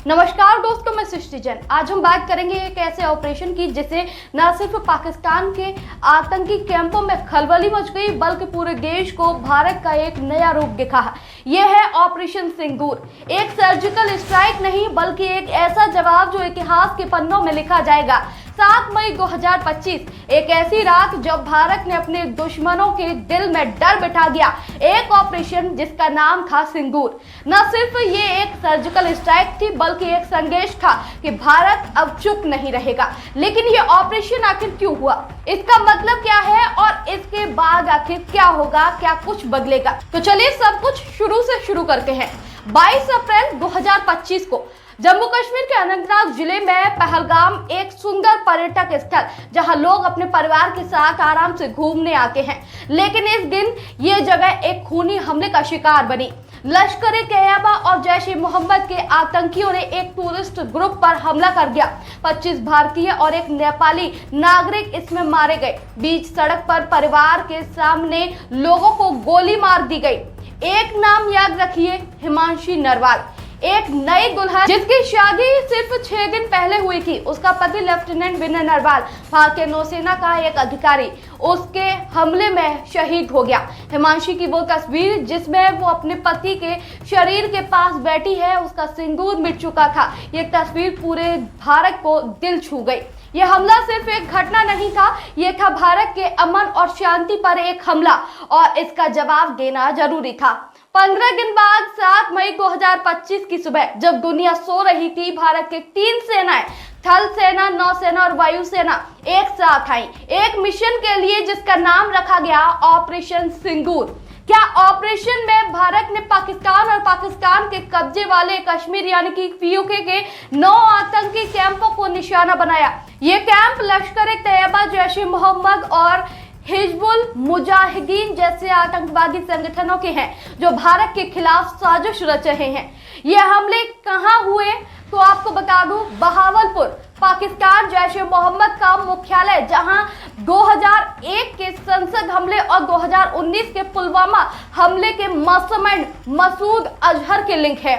नमस्कार दोस्तों, मैं सृष्टि जैन। आज हम बात करेंगे एक ऐसे ऑपरेशन की जिसे न सिर्फ पाकिस्तान के आतंकी कैंपों में खलबली मच गई बल्कि पूरे देश को भारत का एक नया रूप दिखा। यह है ऑपरेशन सिंदूर। एक सर्जिकल स्ट्राइक नहीं बल्कि एक ऐसा जवाब जो इतिहास के पन्नों में लिखा जाएगा। 7 मई 2025, एक ऐसी रात जब भारत ने अपने दुश्मनों के दिल में डर बिठा दिया। एक ऑपरेशन जिसका नाम था सिंदूर। न सिर्फ ये एक सर्जिकल स्ट्राइक थी बल्कि एक संदेश था कि भारत अब चुप नहीं रहेगा। लेकिन ये ऑपरेशन आखिर क्यों हुआ, इसका मतलब क्या है और इसके बाद आखिर क्या होगा, क्या कुछ बदलेगा? तो चलिए सब कुछ शुरू से शुरू करते हैं। 22 अप्रैल 2025 को जम्मू कश्मीर के अनंतनाग जिले में पहलगाम एक सुंदर पर्यटक स्थल जहां लोग अपने परिवार के साथ आराम से घूमने आते हैं, लेकिन इस दिन ये जगह एक खूनी हमले का शिकार बनी। लश्कर-ए-तैयबा और जैश-ए-मोहम्मद के आतंकियों ने एक टूरिस्ट ग्रुप पर हमला कर दिया। 25 भारतीय और एक नेपाली नागरिक इसमें मारे गए। बीच सड़क पर परिवार के सामने लोगों को गोली मार दी गई। एक नाम याद रखिए, हिमांशी नरवाल। एक नई दुल्हन जिसकी शादी सिर्फ 6 दिन पहले हुई थी, उसका पति लेफ्टिनेंट विनय नरवाल, भारतीय नौसेना का एक अधिकारी, उसके हमले में शहीद हो गया। हिमांशी की वो तस्वीर जिसमें वो अपने पति के शरीर के पास बैठी है, उसका सिंदूर मिट चुका था। ये तस्वीर पूरे भारत को दिल छू गई। यह हमला सिर्फ एक घटना नहीं था, यह था भारत के अमन और शांति पर एक हमला और इसका जवाब देना जरूरी था। 15 दिन बाद 7 मई 2025 की सुबह जब दुनिया सो रही थी, भारत के 3 सेनाएं, थल सेना, नौसेना और वायुसेना एक साथ आई एक मिशन के लिए जिसका नाम रखा गया ऑपरेशन सिंदूर। क्या ऑपरेशन में भारत ने पाकिस्तान और पाकिस्तान के कब्जे वाले कश्मीर यानी कि पीओके के 9 आतंकी कैंपों को निशाना बनाया। ये कैंप लश्कर-ए-तैयबा, जैश-ए-मोहम्मद और हिजबुल मुजाहिदीन जैसे आतंकवादी संगठनों के हैं जो भारत के खिलाफ साजिश रच रहे हैं। ये हमले कहां हुए तो आपको बता दूं, बहावलपुर, पाकिस्तान जैश-ए-मोहम्मद का मुख्यालय, जहां 2001 के संसद हमले और 2019 के पुलवामा हमले के मास्टरमाइंड मसूद अजहर के लिंक है।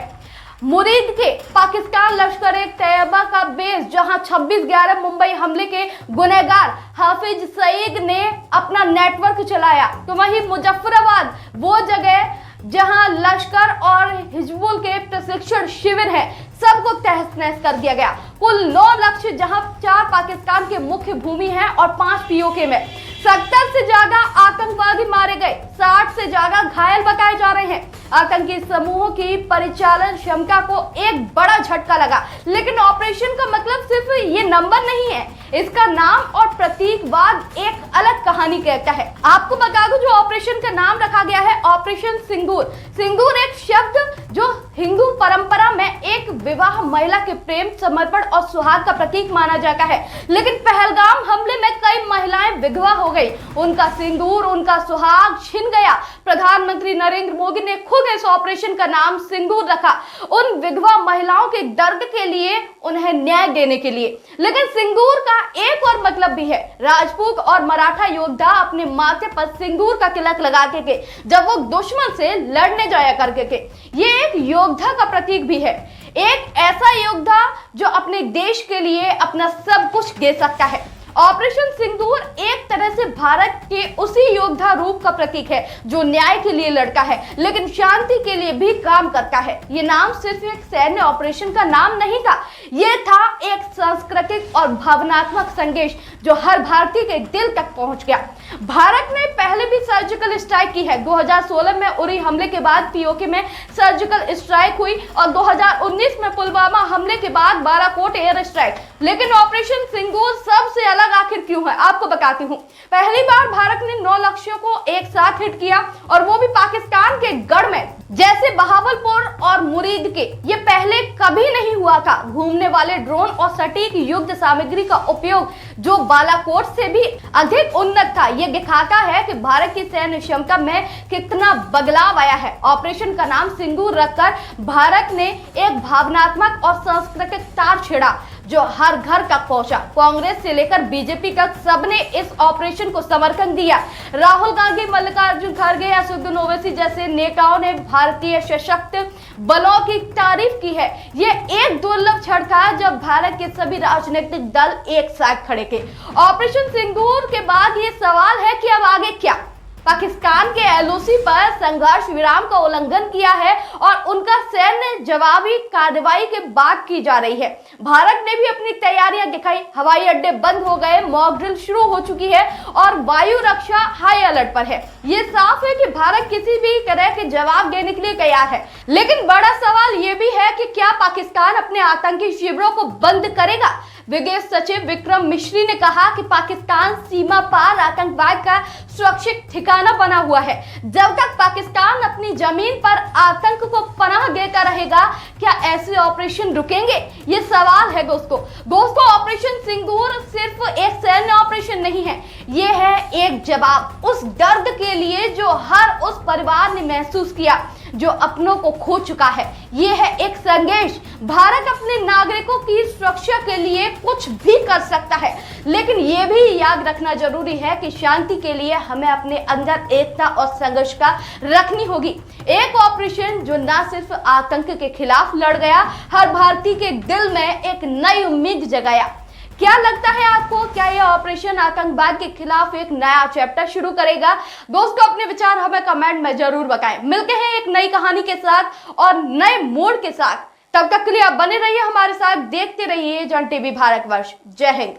मुरीद के पाकिस्तान लश्कर-ए-तैयबा का बेस, जहां 26/11 मुंबई हमले के गुनहगार हाफिज सईद ने अपना नेटवर्क चलाया। तो वहीं मुजफ्फराबाद वो जगह जहां लश्कर और हिजबुल के प्रशिक्षण शिविर है, सबको तहस नहस कर दिया गया। कुल 9 लक्ष्य, जहां 4 पाकिस्तान के मुख्य भूमि हैं और 5 पीओके में। 70 से ज्यादा आतंकवादी मारे गए, 60 से ज्यादा घायल बताए जा रहे हैं। आतंकी समूहों की परिचालन क्षमता को एक बड़ा झटका लगा। लेकिन ऑपरेशन का मतलब सिर्फ ये नंबर नहीं है, इसका नाम और प्रतीकवाद एक अलग कहानी कहता है। आपको बता दूं, जो ऑपरेशन का नाम रखा गया है ऑपरेशन सिंदूर। सिंदूर एक शब्द जो हिंदू परंपरा में एक विवाह महिला के प्रेम, समर्पण और सुहाग का प्रतीक माना जाता है। लेकिन पहलगाम हमले में कई महिलाएं विधवा हो गई, उनका सिंदूर, उनका सुहाग छिन गया। प्रधानमंत्री नरेंद्र मोदी ने खुद इस ऑपरेशन का नाम सिंदूर रखा, उन विधवा महिलाओं के दर्द के लिए, उन्हें न्याय देने के लिए। लेकिन सिंदूर का एक और मतलब भी है। राजपूत और मराठा योद्धा अपने माथे पर सिंदूर का तिलक लगाते थे जब वो दुश्मन से लड़ने जाया करते थे। ये एक योद्धा का प्रतीक भी है, एक ऐसा योद्धा जो अपने देश के लिए अपना सब कुछ दे सकता है। ऑपरेशन सिंदूर एक तरह से भारत के उसी योद्धा रूप का प्रतीक है जो न्याय के लिए लड़ता है लेकिन शांति के लिए भी काम करता है। ये नाम सिर्फ एक सैन्य ऑपरेशन का नाम नहीं था, ये था एक सांस्कृतिक और भावनात्मक संदेश जो हर भारतीय के दिल तक पहुंच गया। भारत ने पहले भी सर्जिकल स्ट्राइक की है। 2016 में उरी हमले के बाद पीओके में सर्जिकल स्ट्राइक हुई और 2019 में पुलवामा हमले के बाद बालाकोट एयर स्ट्राइक। लेकिन ऑपरेशन सिंदूर सबसे अलग आखिर क्यों है, आपको बताती हूँ। पहली बार भारत ने 9 लक्ष्यों को एक साथ हिट किया और वो भी पाकिस्तान के गढ़ में, जैसे बहावलपुर और मुरीद के। ये पहले कभी नहीं हुआ था। घूमने वाले ड्रोन और सटीक युद्ध सामग्री का उपयोग जो बालाकोट से भी अधिक उन्नत था। ये दिखाता है कि भारत की सैन्य क्षमता में कितना बदलाव आया है। ऑपरेशन का नाम सिंदूर रखकर भारत ने एक भावनात्मक और सांस्कृतिक तार छेड़ा जो हर घर तक पहुंचा। कांग्रेस से लेकर बीजेपी तक सबने इस ऑपरेशन को समर्थन दिया। राहुल गांधी, मल्लिकार्जुन खड़गे, असदुद्दीन ओवैसी जैसे नेताओं ने भारतीय सशस्त्र बलों की तारीफ की है। ये एक दुर्लभ क्षण था जब भारत के सभी राजनीतिक दल एक साथ खड़े थे। ऑपरेशन सिंदूर के बाद ये सवाल है कि अब आगे क्या? पाकिस्तान के एलओसी पर संघर्ष विराम का उल्लंघन किया है और उनका सैन्य जवाबी कार्रवाई के बाद की जा रही है। भारत ने भी अपनी तैयारियां दिखाई। हवाई अड्डे बंद हो गए, मॉक ड्रिल शुरू हो चुकी है और वायु रक्षा हाई अलर्ट पर है। ये साफ है कि भारत किसी भी तरह के जवाब देने के लिए तैयार है। लेकिन बड़ा सवाल ये भी है कि क्या पाकिस्तान अपने आतंकी शिविरों को बंद करेगा? विदेश सचिव विक्रम मिश्री ने कहा कि पाकिस्तान सीमा पार आतंकवाद का सुरक्षित ठिकाना बना हुआ है। जब तक पाकिस्तान अपनी जमीन पर आतंक को पनाह देता रहेगा, क्या ऐसे ऑपरेशन रुकेंगे? ये सवाल है दोस्तों ऑपरेशन सिंदूर सिर्फ एक सैन्य ऑपरेशन नहीं है, ये है एक जवाब उस दर्द के लिए जो हर उस परिवार ने महसूस किया जो अपनों को खो चुका है। ये है एक संदेश, भारत अपने नागरिकों की सुरक्षा के लिए कुछ भी कर सकता है। लेकिन यह भी याद रखना जरूरी है कि शांति के लिए हमें अपने अंदर एकता और संघर्ष का रखनी होगी। एक ऑपरेशन जो न सिर्फ आतंक के खिलाफ लड़ गया, हर भारतीय के दिल में एक नई उम्मीद जगाया। क्या लगता है आपको, क्या यह ऑपरेशन आतंकवाद के खिलाफ एक नया चैप्टर शुरू करेगा? दोस्तों अपने विचार हमें कमेंट में जरूर बताएं। मिलते हैं एक नई कहानी के साथ और नए मोड़ के साथ। तब तक के लिए आप बने रहिए हमारे साथ, देखते रहिए जन टीवी भारतवर्ष। जय हिंद।